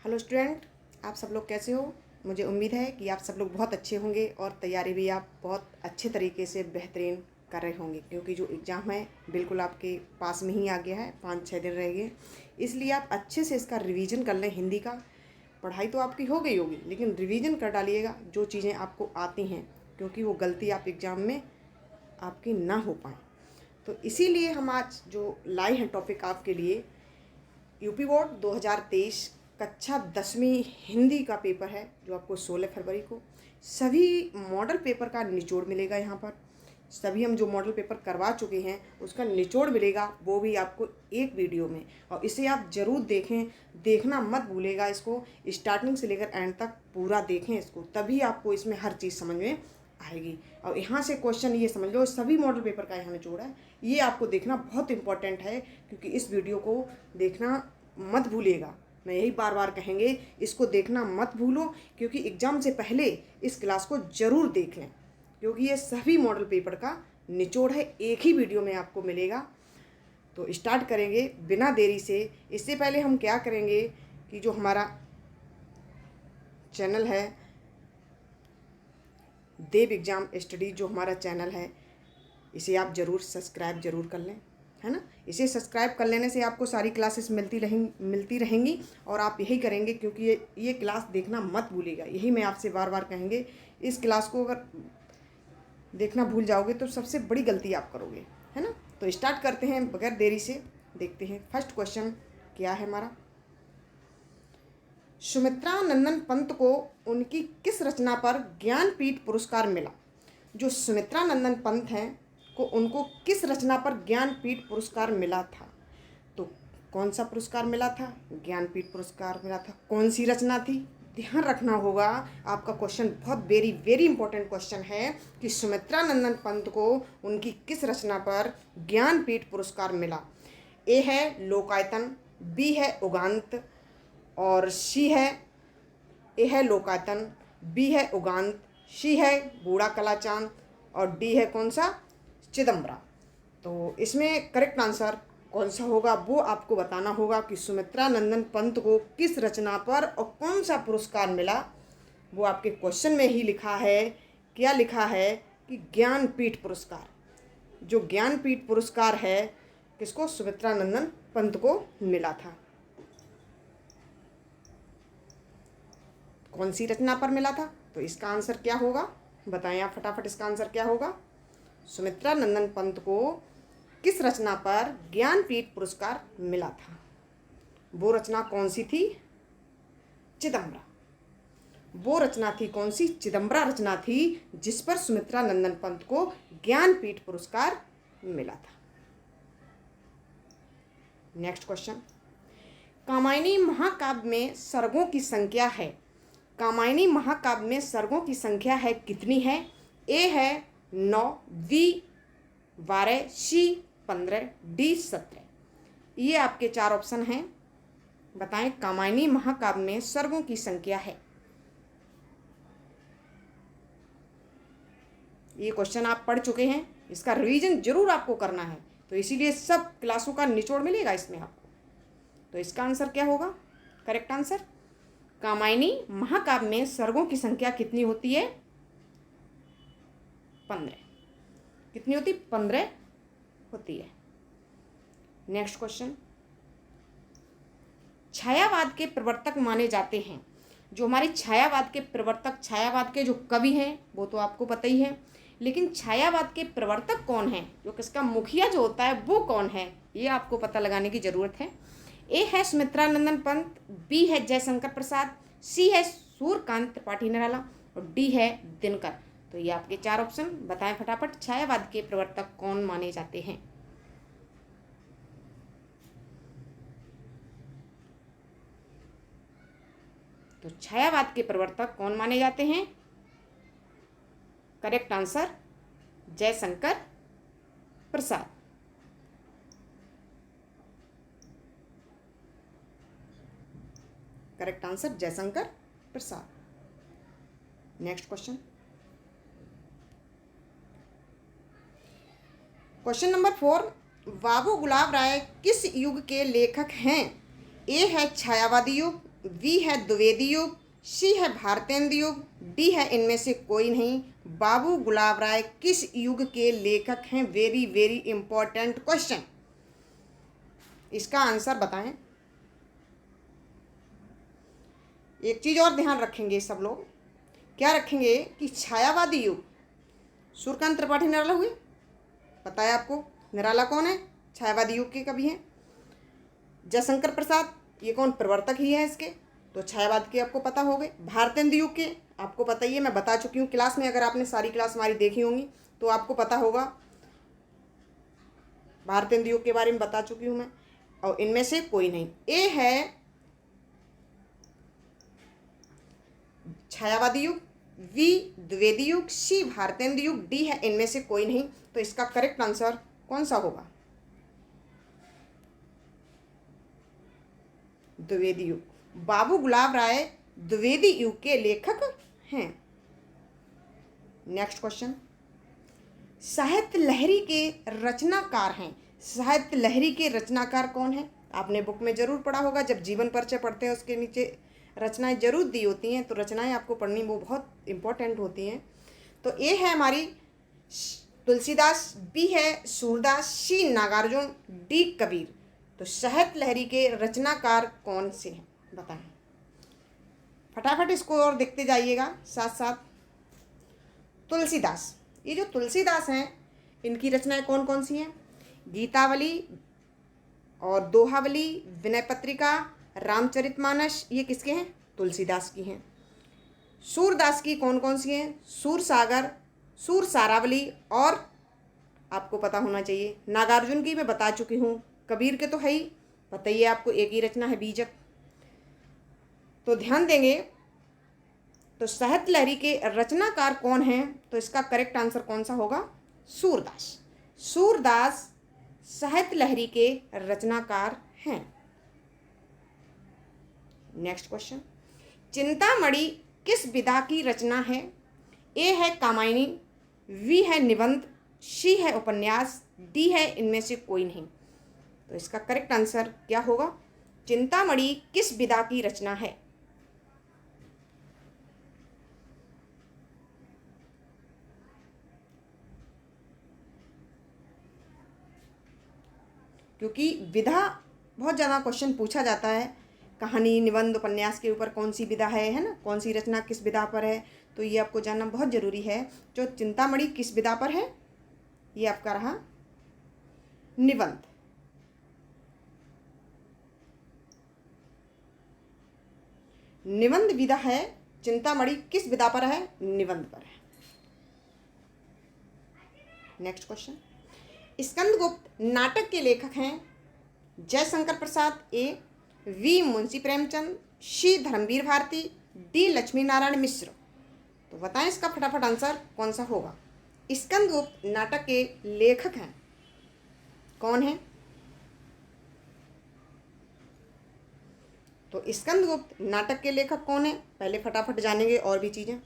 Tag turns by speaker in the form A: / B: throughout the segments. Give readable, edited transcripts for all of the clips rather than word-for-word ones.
A: Hello student, आप सब लोग कैसे हो। मुझे उम्मीद है कि आप सब लोग बहुत अच्छे होंगे और तैयारी भी आप बहुत अच्छे तरीके से बेहतरीन कर रहे होंगे, क्योंकि जो एग्ज़ाम है बिल्कुल आपके पास में ही आ गया है। 5-6 दिन रह गए, इसलिए आप अच्छे से इसका रिवीजन कर लें। हिंदी का पढ़ाई तो आपकी हो गई होगी, लेकिन रिवीजन कर डालिएगा जो चीज़ें आपको आती हैं, क्योंकि वो गलती आप एग्ज़ाम में आपकी ना हो पाए। तो इसीलिए हम आज जो लाए हैं टॉपिक आपके लिए, यूपी बोर्ड 2023 कक्षा 10वीं हिंदी का पेपर है, जो आपको 16 फरवरी को सभी मॉडल पेपर का निचोड़ मिलेगा। यहाँ पर सभी हम जो मॉडल पेपर करवा चुके हैं उसका निचोड़ मिलेगा, वो भी आपको एक वीडियो में। और इसे आप ज़रूर देखें, देखना मत भूलेगा। इसको स्टार्टिंग से लेकर एंड तक पूरा देखें इसको, तभी आपको इसमें हर चीज़ समझ में आएगी। और यहाँ से क्वेश्चन ये समझ लो, सभी मॉडल पेपर का यहाँ निचोड़ है, ये आपको देखना बहुत इंपॉर्टेंट है, क्योंकि इस वीडियो को देखना मत भूलिएगा। मैं यही बार बार कहेंगे, इसको देखना मत भूलो, क्योंकि एग्ज़ाम से पहले इस क्लास को ज़रूर देख लें, क्योंकि ये सभी मॉडल पेपर का निचोड़ है, एक ही वीडियो में आपको मिलेगा। तो स्टार्ट करेंगे बिना देरी से। इससे पहले हम क्या करेंगे कि जो हमारा चैनल है देव एग्ज़ाम स्टडी, जो हमारा चैनल है, इसे आप ज़रूर सब्सक्राइब ज़रूर कर लें, है ना। इसे सब्सक्राइब कर लेने से आपको सारी क्लासेस मिलती रहेंगी और आप यही करेंगे, क्योंकि ये क्लास देखना मत भूलिएगा। यही मैं आपसे बार बार कहेंगे, इस क्लास को अगर देखना भूल जाओगे तो सबसे बड़ी गलती आप करोगे, है ना। तो स्टार्ट करते हैं बगैर देरी से, देखते हैं फर्स्ट क्वेश्चन क्या है हमारा। सुमित्रा नंदन पंत को उनकी किस रचना पर ज्ञानपीठ पुरस्कार मिला। जो सुमित्रा नंदन पंत हैं को उनको किस रचना पर ज्ञानपीठ पुरस्कार मिला था। तो कौन सा पुरस्कार मिला था? ज्ञानपीठ पुरस्कार मिला था। कौन सी रचना थी? ध्यान रखना होगा, आपका क्वेश्चन बहुत वेरी वेरी इंपॉर्टेंट क्वेश्चन है कि सुमित्रा नंदन पंत को उनकी किस रचना पर ज्ञानपीठ पुरस्कार मिला। ए है लोकायतन, बी है उगांत और ए है लोकायतन, बी है उगांत, सी है बूढ़ा कलाचांद और डी है कौन सा? चिदम्बरा। तो इसमें करेक्ट आंसर कौन सा होगा वो आपको बताना होगा कि सुमित्रा नंदन पंत को किस रचना पर और कौन सा पुरस्कार मिला। वो आपके क्वेश्चन में ही लिखा है। क्या लिखा है कि ज्ञानपीठ पुरस्कार। जो ज्ञानपीठ पुरस्कार है किसको? सुमित्रा नंदन पंत को मिला था। कौन सी रचना पर मिला था? तो इसका आंसर क्या होगा, बताएं आप फटाफट। इसका आंसर क्या होगा? सुमित्रा नंदन पंत को किस रचना पर ज्ञानपीठ पुरस्कार मिला था। वो रचना कौन सी थी? चिदम्बरा। वो रचना थी कौन सी? चिदम्बरा रचना थी, जिस पर सुमित्रा नंदन पंत को ज्ञानपीठ पुरस्कार मिला था। Next question. कामायनी महाकाव्य में सर्गों की संख्या है। कामायनी महाकाव्य में सर्गों की संख्या है कितनी है? ए है 9, बी 12, सी 15, डी 17। ये आपके 4 ऑप्शन हैं। बताएं कामायनी महाकाव्य में सर्गों की संख्या है। ये क्वेश्चन आप पढ़ चुके हैं, इसका रिवीजन जरूर आपको करना है, तो इसीलिए सब क्लासों का निचोड़ मिलेगा इसमें आपको। तो इसका आंसर क्या होगा? करेक्ट आंसर, कामायनी महाकाव्य में सर्गों की संख्या कितनी होती है? 15। कितनी होती? 15 होती है। Next question. छायावाद के प्रवर्तक माने जाते हैं। जो हमारे छायावाद के प्रवर्तक, छायावाद के जो कवि हैं वो तो आपको पता ही है, लेकिन छायावाद के प्रवर्तक कौन है, जो किसका मुखिया जो होता है वो कौन है, ये आपको पता लगाने की जरूरत है। ए है सुमित्रा नंदन पंत, बी है जयशंकर प्रसाद, सी है सूर्यकांत त्रिपाठी निराला और डी है दिनकर। तो ये आपके 4 ऑप्शन। बताएं फटाफट, छायावाद के प्रवर्तक कौन माने जाते हैं। तो छायावाद के प्रवर्तक कौन माने जाते हैं? Correct answer, Jaishankar Prasad. Correct answer Jaishankar Prasad. Next question. Question number 4। Babu Gulab Rai किस युग के लेखक हैं? ए है छायावादी युग, वी है द्विवेदी युग, सी है भारतेंदु युग, डी है इनमें से कोई नहीं। बाबू गुलाब राय किस युग के लेखक हैं? Very very important question. इसका आंसर बताएं। एक चीज और ध्यान रखेंगे सब लोग, क्या रखेंगे कि छायावादी युग सूर्यकांत त्रिपाठी निराला हुए, पता है आपको निराला कौन है? छायावादी युग के कवि हैं। जयशंकर प्रसाद, ये कौन? प्रवर्तक ही है इसके, तो छायावाद के आपको पता हो गए। भारतेंदु युग के आपको पता ही है, मैं बता चुकी हूँ क्लास में, अगर आपने सारी क्लास हमारी देखी होंगी तो आपको पता होगा, भारतेंदु युग के बारे में बता चुकी हूँ मैं। और इनमें से कोई नहीं, ए है छायावादी युग, वी द्विवेदी युग, सी भारतेंदु युग, डी है इनमें से कोई नहीं। तो इसका करेक्ट आंसर कौन सा होगा? द्विवेदी युग। बाबू गुलाब राय द्विवेदी युग के लेखक हैं। नेक्स्ट क्वेश्चन, साहित्य लहरी के रचनाकार हैं। साहित्य लहरी के रचनाकार कौन है? आपने बुक में जरूर पढ़ा होगा, जब जीवन परिचय पढ़ते हैं उसके नीचे रचनाएं जरूर दी होती हैं, तो रचनाएं आपको पढ़नी वो बहुत इंपॉर्टेंट होती हैं। तो ए है हमारी तुलसीदास, बी है सूरदास, सी नागार्जुन, डी कबीर। तो साहित्य लहरी के रचनाकार कौन से हैं बताएं। फटाफट इसको और देखते जाइएगा साथ साथ। तुलसीदास, ये जो तुलसीदास हैं इनकी रचनाएं कौन कौन सी हैं? गीतावली और दोहावली, विनय पत्रिका, रामचरितमानस, ये किसके हैं? तुलसीदास की हैं। सूरदास की कौन कौन सी हैं? सूरसागर, सूरसारावली, और आपको पता होना चाहिए नागार्जुन की मैं बता चुकी हूँ, कबीर के तो है ही, पता ही है आपको, एक ही रचना है बीजक। तो ध्यान देंगे, तो साहित्य लहरी के रचनाकार कौन हैं? तो इसका करेक्ट आंसर कौन सा होगा? सूरदास। सूरदास साहित्य लहरी के रचनाकार हैं। नेक्स्ट क्वेश्चन, चिंतामणि किस विधा की रचना है? ए है कामायनी, वी है निबंध, सी है उपन्यास, डी है इनमें से कोई नहीं। तो इसका करेक्ट आंसर क्या होगा? चिंतामणि किस विधा की रचना है? क्योंकि विधा बहुत ज़्यादा क्वेश्चन पूछा जाता है, कहानी, निबंध, उपन्यास के ऊपर कौन सी विधा है ना, कौन सी रचना किस विधा पर है, तो ये आपको जानना बहुत ज़रूरी है। जो चिंतामणि किस विधा पर है? ये आपका रहा निबंध। निबंध विधा है, चिंतामणि किस विधा पर है? निबंध पर है। नेक्स्ट क्वेश्चन, स्कंदगुप्त नाटक के लेखक हैं Jaishankar Prasad, A, B Munshi Premchand, C Dharamvir Bharati, D Lakshmi Narayan Mishra. तो बताएं इसका फटाफट आंसर कौन सा होगा। स्कंदगुप्त नाटक के लेखक हैं, कौन है? तो स्कंदगुप्त नाटक के लेखक कौन है? पहले फटाफट जानेंगे और भी चीजें।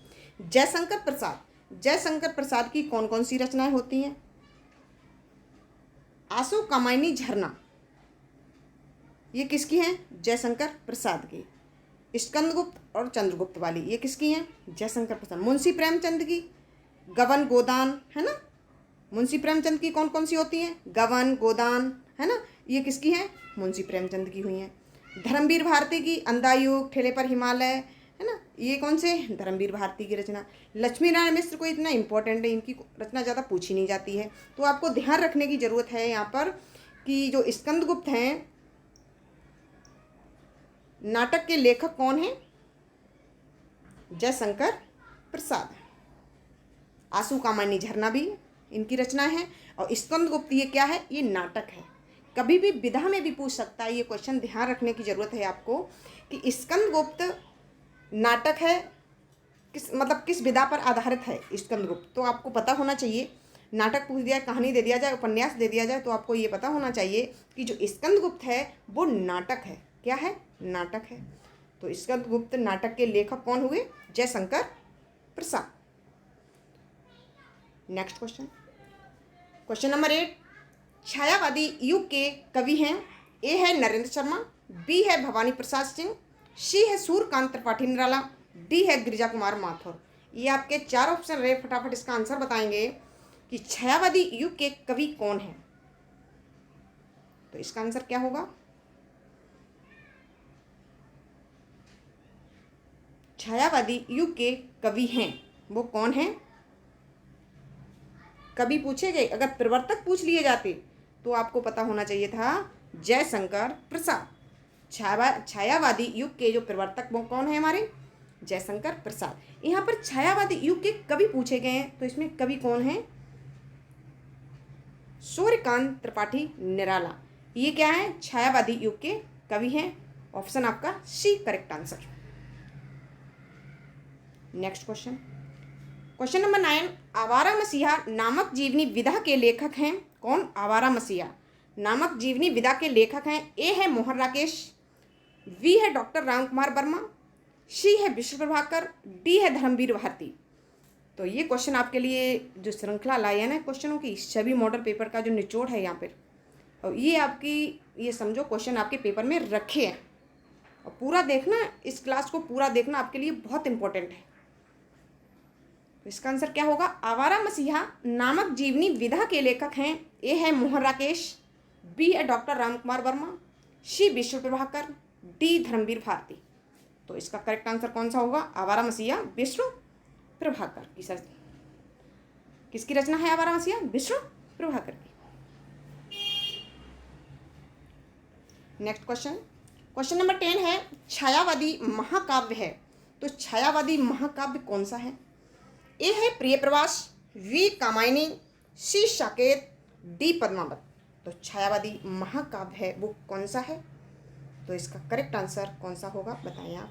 A: जयशंकर प्रसाद। जयशंकर प्रसाद की कौन कौन सी रचनाएं होती हैं? आंसू कामायनी झरना, ये किसकी हैं? जयशंकर प्रसाद की। स्कंदगुप्त और चंद्रगुप्त वाली, ये किसकी हैं? जयशंकर प्रसाद। मुंशी प्रेमचंद की गबन गोदान, है ना, मुंशी प्रेमचंद की कौन कौन सी होती हैं? गबन गोदान, है ना, ये किसकी हैं? मुंशी प्रेमचंद की हुई हैं। धर्मवीर भारती की अंधायुग, ठेले पर हिमालय, है ना, ये कौन से? धर्मवीर भारती की रचना। लक्ष्मी नारायण मिश्र को इतना इंपॉर्टेंट है, इनकी रचना ज़्यादा पूछी नहीं जाती है, तो आपको ध्यान रखने की ज़रूरत है यहाँ पर कि जो स्कंदगुप्त हैं नाटक के लेखक कौन हैं? जयशंकर प्रसाद। आंसू कामायनी झरना भी इनकी रचना है, और स्कंदगुप्त ये क्या है? ये नाटक है। कभी भी विधा में भी पूछ सकता है ये क्वेश्चन, ध्यान रखने की जरूरत है आपको कि स्कंदगुप्त नाटक है, किस विधा पर आधारित है स्कंदगुप्त, तो आपको पता होना चाहिए। नाटक पूछ दिया, कहानी दे दिया जाए, उपन्यास दे दिया जाए, तो आपको ये पता होना चाहिए कि जो स्कंदगुप्त है वो नाटक है। क्या है? नाटक है। तो स्कंदगुप्त नाटक के लेखक कौन हुए? Jaishankar Prasad. Next question, question number 8, छायावादी युग के कवि हैं। ए है नरेंद्र शर्मा, बी है भवानी प्रसाद सिंह, सी है सूर्यकांत त्रिपाठी निराला, डी है गिरिजा कुमार माथुर। ये आपके 4 ऑप्शन रहे, फटाफट इसका आंसर बताएंगे कि छायावादी युग के कवि कौन है। तो इसका आंसर क्या होगा? छायावादी युग के कवि हैं, वो कौन है? कवि पूछे गए, अगर प्रवर्तक पूछ लिए जाते तो आपको पता होना चाहिए था जयशंकर प्रसाद। छायावादी युग के जो प्रवर्तक वो कौन है हमारे? जयशंकर प्रसाद। यहाँ पर छायावादी युग के कवि पूछे गए हैं, तो इसमें कवि कौन है? सूर्यकांत त्रिपाठी निराला। ये क्या है? छायावादी युग के कवि हैं। ऑप्शन आपका C correct answer. Next question, question number 9, Awara मसीहा नामक जीवनी विधा के लेखक हैं कौन? आवारा मसीहा नामक जीवनी विधा के लेखक हैं, ए है मोहन राकेश, वी है डॉक्टर राम कुमार वर्मा, सी है विश्व प्रभाकर, डी है धर्मवीर भारती। तो ये क्वेश्चन आपके लिए जो श्रृंखला लाई है ना क्वेश्चनों की, सभी मॉडल पेपर का जो निचोड़ है यहाँ पर, और ये आपकी, ये समझो क्वेश्चन आपके पेपर में रखे हैं, और पूरा देखना, इस क्लास को पूरा देखना आपके लिए बहुत इंपॉर्टेंट है। तो इसका आंसर क्या होगा? आवारा मसीहा नामक जीवनी विधा के लेखक हैं, ए है मोहन राकेश, बी है डॉक्टर राम कुमार वर्मा, सी विश्व प्रभाकर, डी धर्मवीर भारती। तो इसका करेक्ट आंसर कौन सा होगा? आवारा मसीहा विश्व प्रभाकर की सर, किसकी रचना है आवारा मसीहा? विश्व प्रभाकर की। नेक्स्ट क्वेश्चन, क्वेश्चन नंबर 10 है, छायावादी महाकाव्य है, तो छायावादी महाकाव्य कौन सा है? ए है Priya Pravas, B Kamayani, C Saket, D Padmavat. तो छायावादी महाकाव्य है वो कौन सा है? तो इसका करेक्ट आंसर कौन सा होगा बताएं आप।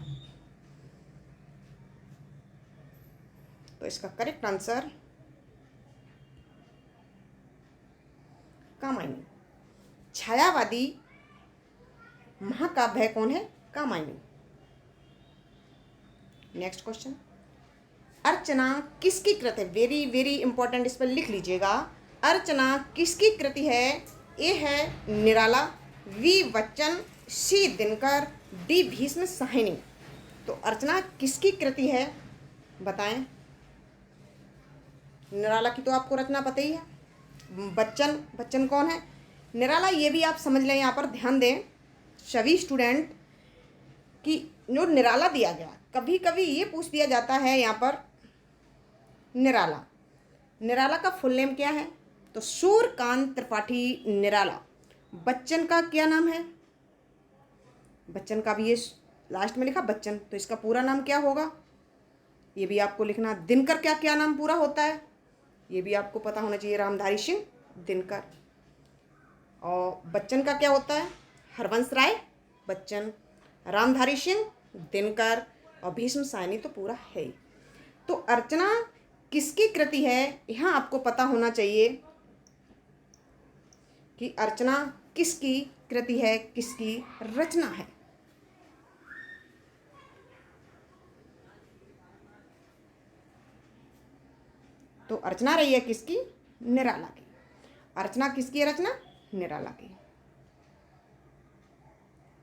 A: तो इसका करेक्ट आंसर कामायनी। छायावादी महाकाव्य है कौन है? कामायनी। नेक्स्ट क्वेश्चन, अर्चना किसकी कृति है? वेरी वेरी इंपॉर्टेंट, इस पर लिख लीजिएगा। अर्चना किसकी कृति है? ए है Nirala, B Bachchan, C Dinkar, D Bhisham Sahni. तो अर्चना किसकी कृति है बताएं। निराला की तो आपको रचना पता ही है। बच्चन कौन है? निराला, ये भी आप समझ लें, यहाँ पर ध्यान दें सभी स्टूडेंट कि जो निराला दिया गया, कभी कभी ये पूछ दिया जाता है यहाँ पर निराला का फुल नेम क्या है? तो सूर्यकांत त्रिपाठी निराला। बच्चन का क्या नाम है? बच्चन का भी ये लास्ट में लिखा बच्चन, तो इसका पूरा नाम क्या होगा ये भी आपको लिखना। दिनकर क्या क्या नाम पूरा होता है ये भी आपको पता होना चाहिए, रामधारी सिंह दिनकर। और बच्चन का क्या होता है? हरवंश राय बच्चन, रामधारी सिंह दिनकर और भीष्म साहनी तो पूरा है ही। तो अर्चना किसकी कृति है यहाँ आपको पता होना चाहिए कि अर्चना किसकी कृति है, किसकी रचना है। तो अर्चना रही है किसकी? निराला की। अर्चना किसकी है रचना? निराला की।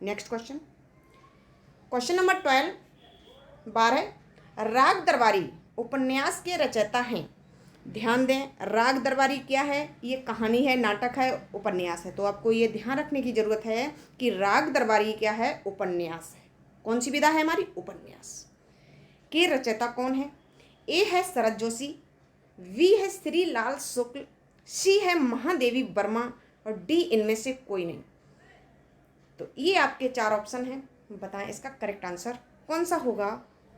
A: नेक्स्ट क्वेश्चन, क्वेश्चन नंबर 12, राग दरबारी उपन्यास के रचयिता हैं। ध्यान दें, राग दरबारी क्या है? ये कहानी है, नाटक है, उपन्यास है। तो आपको ये ध्यान रखने की जरूरत है कि राग दरबारी क्या है? उपन्यास है। कौन सी विधा है हमारी? उपन्यास। के रचयिता कौन है? ए है शरद जोशी, वी है श्रीलाल शुक्ल, सी है महादेवी वर्मा और डी इनमें से कोई नहीं। तो ये आपके 4 ऑप्शन हैं, बताएं इसका करेक्ट आंसर कौन सा होगा।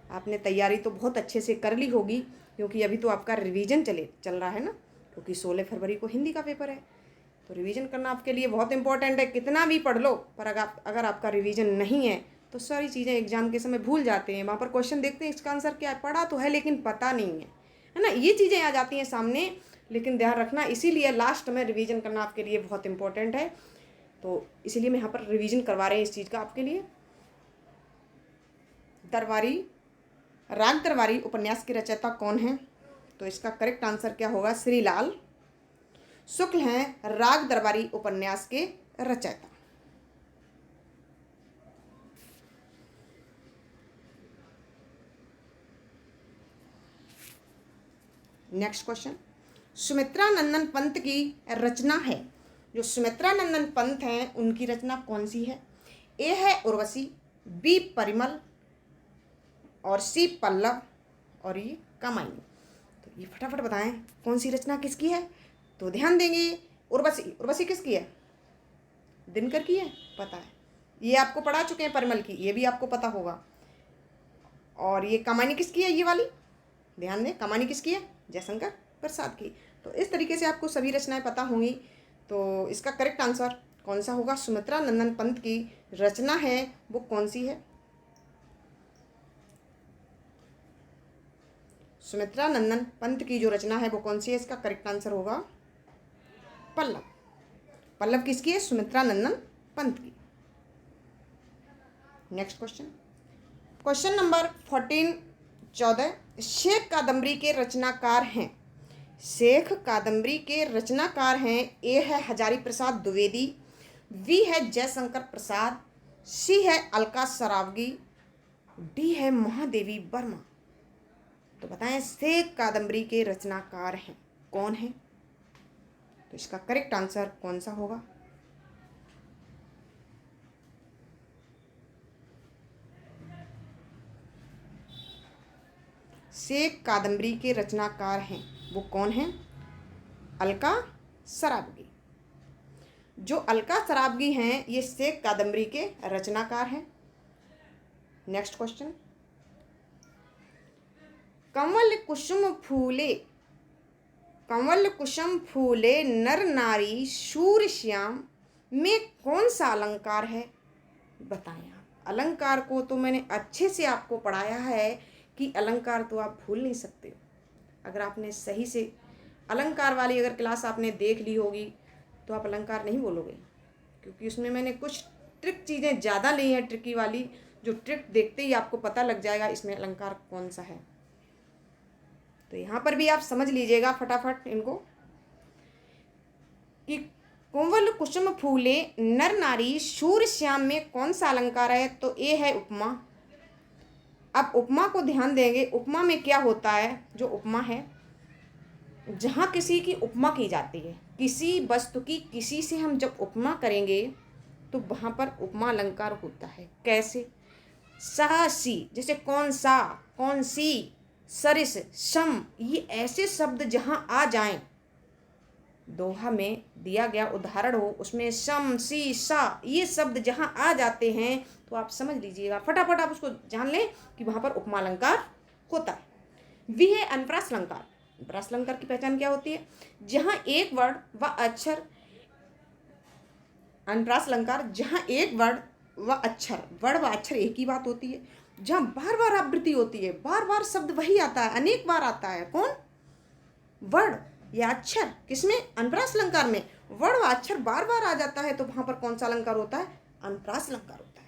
A: आपने तैयारी तो बहुत अच्छे से कर ली होगी, क्योंकि अभी तो आपका रिवीजन चल रहा है ना, क्योंकि 16 फरवरी को हिंदी का पेपर है। तो रिवीजन करना आपके लिए बहुत इंपॉर्टेंट है। कितना भी पढ़ लो, पर अगर आपका रिवीजन नहीं है तो सारी चीज़ें एग्जाम के समय भूल जाते हैं। वहाँ पर क्वेश्चन देखते हैं इसका आंसर क्या है, पढ़ा तो है लेकिन पता नहीं है ना। ये चीज़ें आ जाती हैं सामने, लेकिन ध्यान रखना, इसीलिए लास्ट में रिवीजन करना आपके लिए बहुत इंपॉर्टेंट है। तो इसीलिए मैं यहाँ पर रिवीजन करवा रहे हैं इस चीज़ का आपके लिए। राग दरबारी उपन्यास के रचयिता कौन है? तो इसका करेक्ट आंसर क्या होगा? श्रीलाल शुक्ल हैं राग दरबारी उपन्यास के रचयिता। नेक्स्ट क्वेश्चन, सुमित्रा नंदन पंत की रचना है, जो सुमित्रा नंदन पंत हैं उनकी रचना कौन सी है? ए है उर्वशी, बी परिमल, और सी पल्लव, और ये कामायनी। तो ये फटाफट बताएं कौन सी रचना किसकी है। तो ध्यान देंगे, उर्वशी, उर्वशी किसकी है? दिनकर की है, पता है, ये आपको पढ़ा चुके हैं। परिमल की ये भी आपको पता होगा। और ये कामायनी किसकी है? ये वाली ध्यान दें, कामायनी किसकी है? जयशंकर प्रसाद की। तो इस तरीके से आपको सभी रचनाएं पता होंगी। तो इसका करेक्ट आंसर कौन सा होगा? सुमित्रा नंदन पंत की रचना है वो कौन सी है? सुमित्रा नंदन पंत की जो रचना है वो कौन सी है? इसका करेक्ट आंसर होगा पल्लव। पल्लव किसकी है? सुमित्रा नंदन पंत की। Next question, question number 14 Shekh Kadambari के रचनाकार हैं। शेख कादम्बरी के रचनाकार हैं, ए है हजारी प्रसाद द्विवेदी, बी है जयशंकर प्रसाद, सी है अलका सरावगी, डी है महादेवी वर्मा। तो बताएं शेख कादम्बरी के रचनाकार हैं कौन है? तो इसका करेक्ट आंसर कौन सा होगा? शेख कादम्बरी के रचनाकार हैं वो कौन है? अलका सरावगी। जो अलका सरावगी हैं ये शेख कादम्बरी के रचनाकार हैं। नेक्स्ट क्वेश्चन, कंवल कुसुम फूले, कंवल कुसुम फूले नर नारी शूर श्याम में कौन सा अलंकार है? बताएं आप। अलंकार को तो मैंने अच्छे से आपको पढ़ाया है कि अलंकार तो आप भूल नहीं सकते। अगर आपने सही से अलंकार वाली अगर क्लास आपने देख ली होगी तो आप अलंकार नहीं बोलोगे, क्योंकि उसमें मैंने कुछ ट्रिक चीज़ें ज़्यादा ली हैं, ट्रिकी वाली, जो ट्रिक देखते ही आपको पता लग जाएगा इसमें अलंकार कौन सा है। तो यहाँ पर भी आप समझ लीजिएगा फटाफट इनको कि कंवल कुसुम फूले नर नारी शूर श्याम में कौन सा अलंकार है? तो ए है उपमा। अब उपमा को ध्यान देंगे, उपमा में क्या होता है? जो उपमा है, जहाँ किसी की उपमा की जाती है, किसी वस्तु की किसी से हम जब उपमा करेंगे तो वहाँ पर उपमा अलंकार होता है। कैसे? सा सी, जैसे कौन सा, कौन सी, सरिस, सम, ये ऐसे शब्द जहाँ आ जाएं, दोहा में दिया गया उदाहरण हो उसमें सम सी सा ये शब्द जहाँ आ जाते हैं तो आप समझ लीजिएगा, फटाफट आप उसको जान लें कि वहाँ पर उपमा अलंकार होता है। वी है अनुप्रास अलंकार। अनुप्रास अलंकार की पहचान क्या होती है? जहाँ एक वर्ण व अक्षर, अनुप्रास अलंकार जहाँ एक वर्ण व अक्षर, वर्ण व अक्षर एक ही बात होती है, जहाँ बार बार आवृत्ति होती है, बार बार शब्द वही आता है, अनेक बार आता है। कौन? वर्ण या अक्षर। किसमें? अनुप्रास अलंकार में वर्ण व अक्षर बार बार आ जाता है तो वहाँ पर कौन सा अलंकार होता है? अनुप्रास अलंकार होता है।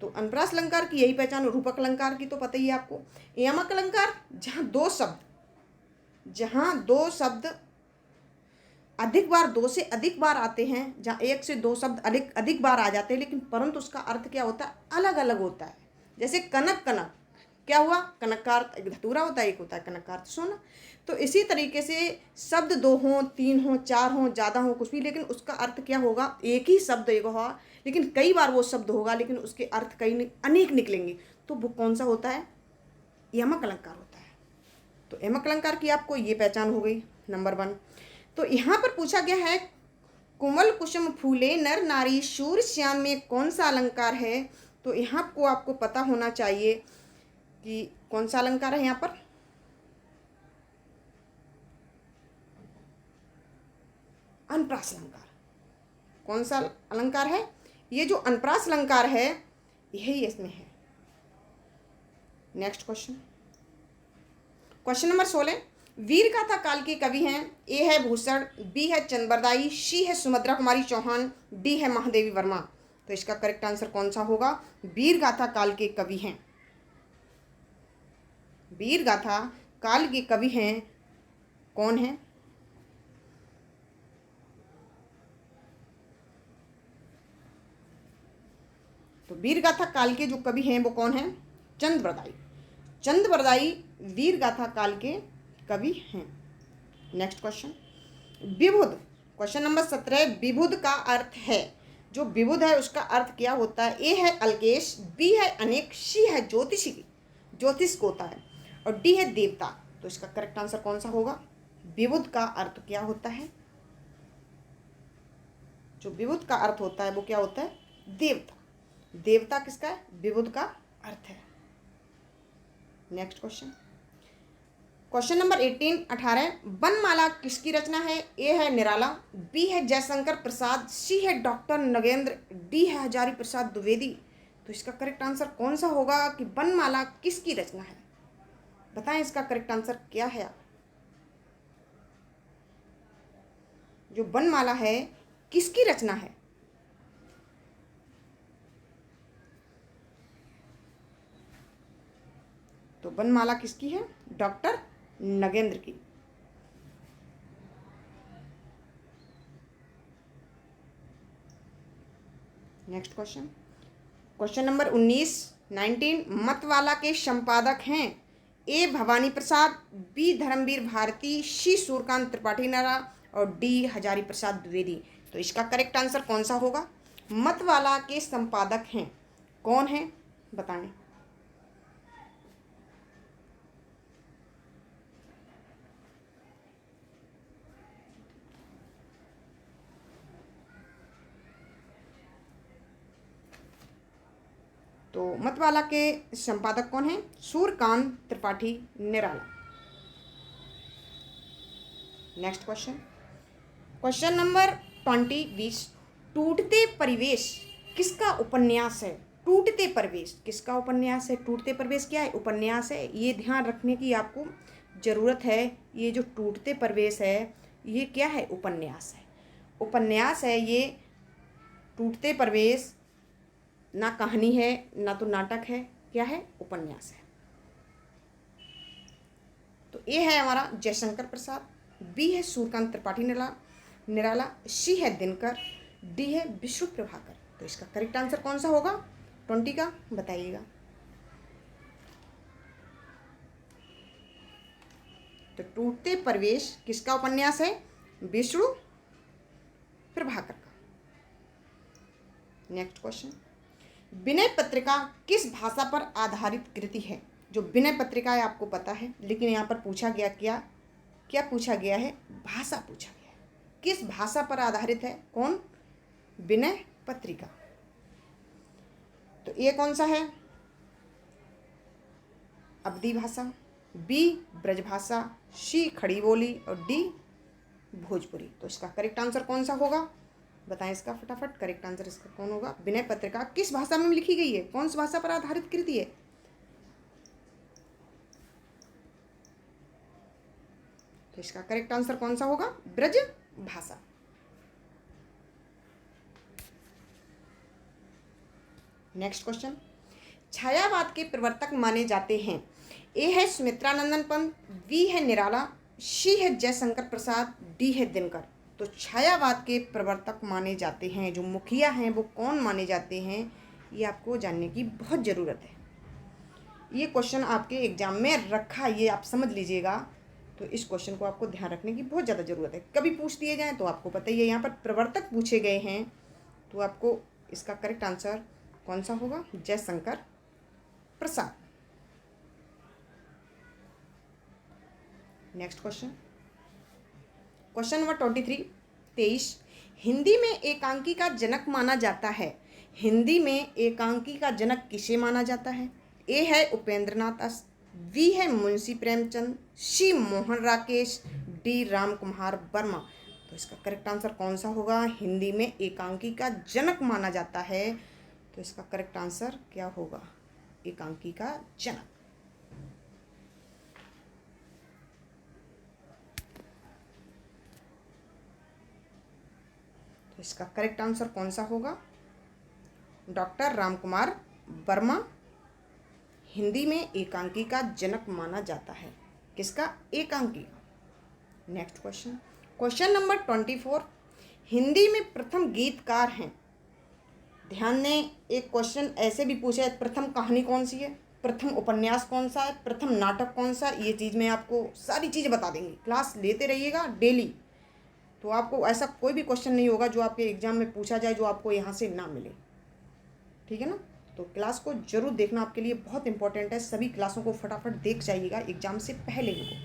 A: तो अनुप्रास अलंकार की यही पहचान। रूपक अलंकार की तो पता ही है आपको। यमक अलंकार, जहाँ दो शब्द अधिक बार, दो से अधिक बार आते हैं, जहाँ एक से दो शब्द अधिक बार आ जाते हैं, लेकिन परंतु उसका अर्थ क्या होता है? अलग अलग होता है। जैसे कनक, कनक क्या हुआ? कनक का अर्थ एक धतूरा होता है, एक होता है कनक का अर्थ सोना। तो इसी तरीके से शब्द दो हों, तीन हों, चार हों, ज़्यादा हों, कुछ भी, लेकिन उसका अर्थ क्या होगा? एक ही शब्द एक होगा, लेकिन कई बार वो शब्द होगा, लेकिन उसके अर्थ कई अनेक निकलेंगे। तो वो कौन सा होता है? यमक अलंकार होता है। तो यमक अलंकार की आपको ये पहचान हो गई नंबर 1। तो यहाँ पर पूछा गया है कुंवल कुसुम फूले नर नारी शूर श्याम में कौन सा अलंकार है? तो यहाँ को आपको पता होना चाहिए कि कौन सा अलंकार है। यहाँ पर अनुप्रास अलंकार। कौन सा अलंकार है? ये जो अनुप्रास अलंकार है यही इसमें है। नेक्स्ट क्वेश्चन, क्वेश्चन नंबर 16, वीर गाथा काल के कवि हैं। ए है भूषण, बी है चंद्रबरदाई, सी है सुभद्रा कुमारी चौहान, डी है महादेवी वर्मा। तो इसका करेक्ट आंसर कौन सा होगा? वीर गाथा काल के कवि हैं, वीर गाथा काल के कवि हैं कौन है? तो वीर गाथा काल के जो कवि हैं वो कौन है? चंद्रबरदाई। चंद्रबरदाई वीर गाथा काल के कवि हैं। नेक्स्ट क्वेश्चन, विबुध, क्वेश्चन नंबर 17, विबुध का अर्थ है, जो विबुध है उसका अर्थ क्या होता है? ए है अल्केश, बी है अनेक, सी है ज्योतिषी, ज्योतिष को होता है, और डी है देवता। तो इसका करेक्ट आंसर कौन सा होगा? विबुध का अर्थ क्या होता है? जो विबुध का अर्थ होता है वो क्या होता है? देवता। देवता किसका है? विबुध का अर्थ है। नेक्स्ट क्वेश्चन, क्वेश्चन नंबर 18, वनमाला किसकी रचना है? ए है निराला, बी है जयशंकर प्रसाद, सी है डॉक्टर नगेंद्र, डी है हजारी प्रसाद द्विवेदी। तो इसका करेक्ट आंसर कौन सा होगा कि वनमाला किसकी रचना है? बताएं इसका करेक्ट आंसर क्या है। जो वनमाला है किसकी रचना है? तो वनमाला किसकी है? डॉक्टर नगेंद्र की। नेक्स्ट क्वेश्चन, क्वेश्चन नंबर 19, मतवाला के संपादक हैं ए भवानी प्रसाद, बी धर्मवीर भारती, सी सूर्यकांत त्रिपाठी नारा, और डी हजारी प्रसाद द्विवेदी। तो इसका करेक्ट आंसर कौन सा होगा? मतवाला के संपादक हैं कौन है बताएं। तो मतवाला के संपादक कौन हैं? Suryakant Tripathi Nirala. Next question, question number 20, टूटते परिवेश किसका उपन्यास है? टूटते परिवेश किसका उपन्यास है? टूटते परिवेश क्या है? उपन्यास है। ये ध्यान रखने की आपको ज़रूरत है। ये जो टूटते परिवेश है ये क्या है? उपन्यास है। उपन्यास है ये। टूटते परिवेश ना कहानी है ना तो नाटक है, क्या है? उपन्यास है। तो ए है हमारा जयशंकर प्रसाद, बी है सूर्यकांत त्रिपाठी निराला, सी है दिनकर, डी है विष्णु प्रभाकर। तो इसका करेक्ट आंसर कौन सा होगा 20 का? बताइएगा। तो टूटते परिवेश किसका उपन्यास है? विष्णु प्रभाकर का। नेक्स्ट क्वेश्चन, विनय पत्रिका किस भाषा पर आधारित कृति है? जो विनय पत्रिका है आपको पता है, लेकिन यहाँ पर पूछा गया क्या पूछा गया है? भाषा पूछा गया है। किस भाषा पर आधारित है? कौन? विनय पत्रिका। तो ये कौन सा है? अवधी भाषा, बी ब्रजभाषा, सी खड़ी बोली, और डी भोजपुरी। तो इसका करेक्ट आंसर कौन सा होगा बताएं इसका फटाफट। करेक्ट आंसर इसका कौन होगा? विनय पत्रिका किस भाषा में लिखी गई है? कौन सी भाषा पर आधारित कृति है? तो इसका करेक्ट आंसर कौन सा होगा? ब्रज भाषा। नेक्स्ट क्वेश्चन, छायावाद के प्रवर्तक माने जाते हैं ए है सुमित्रानंदन पंत, बी है निराला, सी है जयशंकर प्रसाद, डी है दिनकर। तो छायावाद के प्रवर्तक माने जाते हैं, जो मुखिया हैं वो कौन माने जाते हैं, ये आपको जानने की बहुत ज़रूरत है। ये क्वेश्चन आपके एग्जाम में रखा, ये आप समझ लीजिएगा। तो इस क्वेश्चन को आपको ध्यान रखने की बहुत ज़्यादा ज़रूरत है। कभी पूछ दिए जाएँ तो आपको पता ही है, यहाँ पर प्रवर्तक पूछे गए हैं। तो आपको इसका करेक्ट आंसर कौन सा होगा? Jaishankar Prasad. Next question, question number 23, Hindi में एकांकी का जनक माना जाता है। हिंदी में एकांकी का जनक किसे माना जाता है? ए है उपेंद्रनाथ, बी है मुंशी प्रेमचंद, सी मोहन राकेश, डी राम कुमार वर्मा। तो इसका करेक्ट आंसर कौन सा होगा? हिंदी में एकांकी का जनक माना जाता है। तो इसका करेक्ट आंसर क्या होगा? एकांकी का जनक। तो इसका करेक्ट आंसर कौन सा होगा? डॉक्टर रामकुमार वर्मा हिंदी में एकांकी का जनक माना जाता है। किसका? एकांकी। Next question, question number 24, Hindi में प्रथम गीतकार हैं। ध्यान दें, एक क्वेश्चन ऐसे भी पूछा है प्रथम कहानी कौन सी है? प्रथम उपन्यास कौन सा है, प्रथम नाटक कौन सा, ये चीज़ मैं आपको सारी चीज़ें बता देंगे। क्लास लेते रहिएगा डेली, तो आपको ऐसा कोई भी क्वेश्चन नहीं होगा जो आपके एग्ज़ाम में पूछा जाए जो आपको यहाँ से ना मिले। ठीक है ना? तो क्लास को जरूर देखना, आपके लिए बहुत इंपॉर्टेंट है। सभी क्लासों को फटाफट देख जाइएगा एग्जाम से पहले ही को।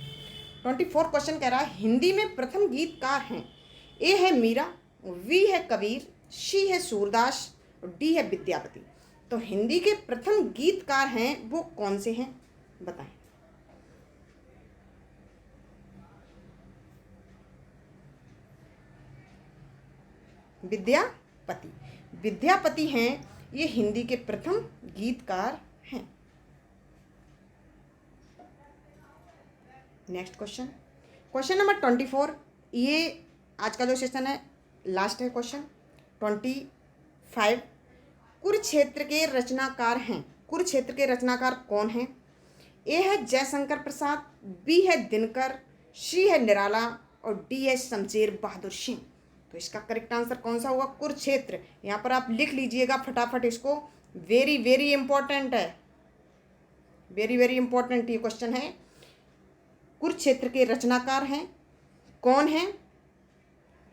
A: 24 क्वेश्चन कह रहा है हिंदी में प्रथम गीतकार हैं। ए है मीरा, वी है कबीर, सी है सूरदास और डी है विद्यापति। तो हिंदी के प्रथम गीतकार हैं वो कौन से हैं, बताएं। विद्यापति, विद्यापति हैं ये हिंदी के प्रथम गीतकार हैं। Next question, question number 24। ये आज का जो सेशन है लास्ट है। क्वेश्चन 25, कुरुक्षेत्र के रचनाकार हैं। कुरुक्षेत्र के रचनाकार कौन हैं? ए है जयशंकर प्रसाद, बी है दिनकर, सी है निराला और डी है शमशेर बहादुर सिंह। तो इसका करेक्ट आंसर कौन सा होगा? कुरुक्षेत्र। यहाँ पर आप लिख लीजिएगा फटाफट इसको, वेरी वेरी इंपॉर्टेंट है, वेरी वेरी इंपॉर्टेंट ये क्वेश्चन है। कुरुक्षेत्र के रचनाकार हैं कौन हैं,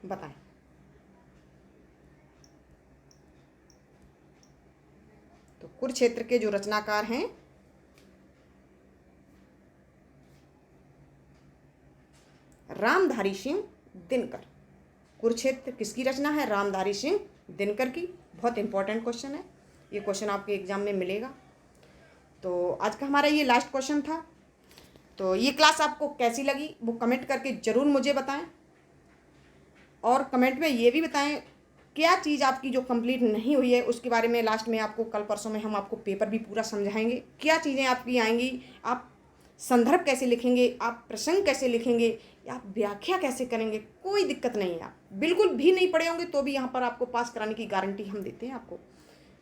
A: बताएं। तो कुरुक्षेत्र के जो रचनाकार हैं रामधारी सिंह दिनकर। कुरुक्षेत्र किसकी रचना है? रामधारी सिंह दिनकर की। बहुत इंपॉर्टेंट क्वेश्चन है, ये क्वेश्चन आपके एग्जाम में मिलेगा। तो आज का हमारा ये लास्ट क्वेश्चन था। तो ये क्लास आपको कैसी लगी वो कमेंट करके ज़रूर मुझे बताएं, और कमेंट में ये भी बताएं क्या चीज़ आपकी जो कंप्लीट नहीं हुई है उसके बारे में। लास्ट में आपको कल परसों में हम आपको पेपर भी पूरा समझाएंगे, क्या चीज़ें आपकी आएंगी, आप संदर्भ कैसे लिखेंगे, आप प्रसंग कैसे लिखेंगे, आप व्याख्या कैसे करेंगे। कोई दिक्कत नहीं है, आप बिल्कुल भी नहीं पढ़े होंगे तो भी यहाँ पर आपको पास कराने की गारंटी हम देते हैं, आपको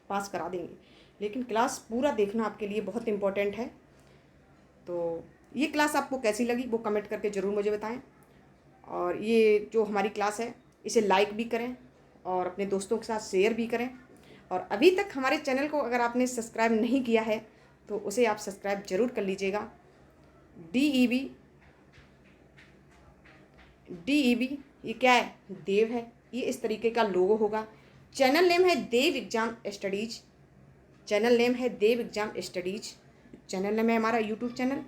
A: पास करा देंगे। लेकिन क्लास पूरा देखना आपके लिए बहुत इंपॉर्टेंट है। तो ये क्लास आपको कैसी लगी वो कमेंट करके ज़रूर मुझे बताएं, और ये जो हमारी क्लास है इसे लाइक भी करें और अपने दोस्तों के साथ शेयर भी करें। और अभी तक हमारे चैनल को अगर आपने सब्सक्राइब नहीं किया है तो उसे आप सब्सक्राइब ज़रूर कर लीजिएगा। DEV ये क्या है? देव है, ये इस तरीके का लोगो होगा। चैनल नेम है देव एग्जाम स्टडीज, चैनल नेम है देव एग्जाम स्टडीज, चैनल नेम है हमारा यूट्यूब चैनल।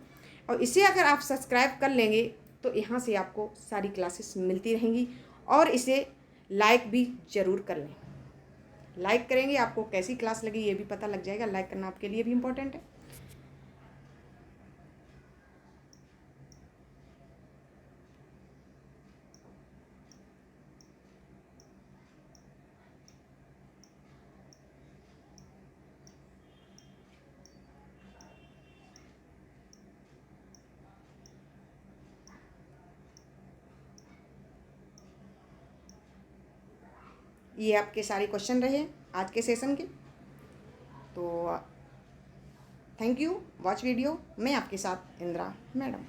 A: और इसे अगर आप सब्सक्राइब कर लेंगे तो यहाँ से आपको सारी क्लासेस मिलती रहेंगी, और इसे लाइक भी ज़रूर कर लें। लाइक करेंगे आपको कैसी क्लास लगी ये भी पता लग जाएगा, लाइक करना आपके लिए भी इम्पोर्टेंट है। ये आपके सारे क्वेश्चन रहे आज के सेशन के। तो थैंक यू, वॉच वीडियो। मैं आपके साथ इंदिरा मैडम।